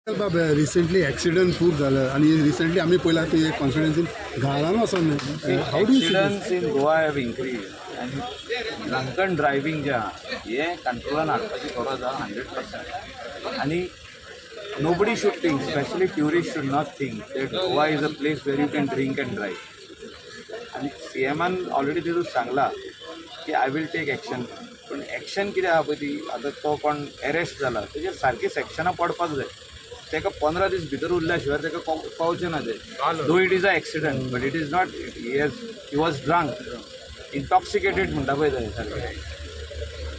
बाबा recently accident खूप झालं आणि रिसेंटली आम्ही पहिला ते कॉन्फिडन्सीन घाला ना असं how do Accidents in Goa have increased and drunken driving जे आहा हे कंट्रोलान हाडपाची गरज आहा 100%. आणि nobody should think, especially tourists should not think that Goa is a place where you can drink and drive. आणि CMन ऑलरेडी तितून सांगला की आय विल टेक ॲक्शन. पण ॲक्शन कितें आहा पळय ती आतां तो कोण अरेस्ट जाला तेजेर सारकी सेक्शनां पडपाक जाय. तेका 15 दीस भितर उरल्या शिवाय तेका पावचें ना तें. Though it is a accident but it is not he was drunk intoxicated म्हणटा पळय तें सारकें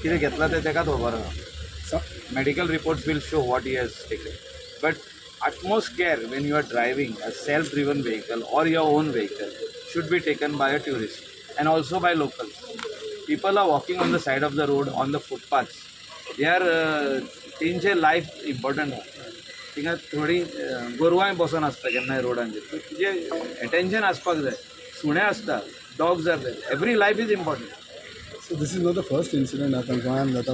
कितें घेतलां तें तेकाच खबर आहा. Medical reports will show what he has taken. But utmost care when you are driving a self-driven vehicle or your own vehicle should be taken by a tourist and also by locals. People are walking on the side of the road on the footpaths. They are तेंचे life important आहा. थिंगा थोडी गोरवांय बसून आसता केन्नाय रोडांचेर तुजें attention आसपाक जाय. सुणे आसता, dogs are there. Every life is important. So this is not the first incident आता गोंयान जाता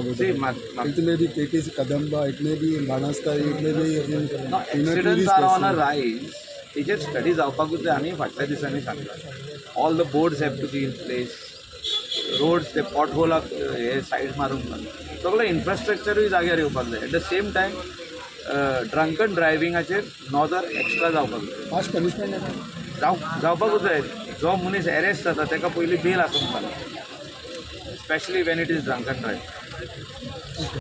it may be KTC Kadamba, it may be Banastari, it may be accidents are on a rise. तेजेर स्टडी जावपाकूच जाय. आमी फाटल्या दिसांनी सांगला all the boards have to be in place. Roads ते पॉट होलाक हे सायड मारूंक ना. सगळें इन्फ्रास्ट्रक्चरूय जाग्यार येवपाक जाय. At the same time drunken ड्रायविंगाचेर नॉदर extra जावपाक जाय. फास्ट पनिशमेंट जावपाकूच जाय. जो मनीस अरेस्ट जाता तेका पयलीं बेल आसूंक जाय, specially Wien it is drunken driving.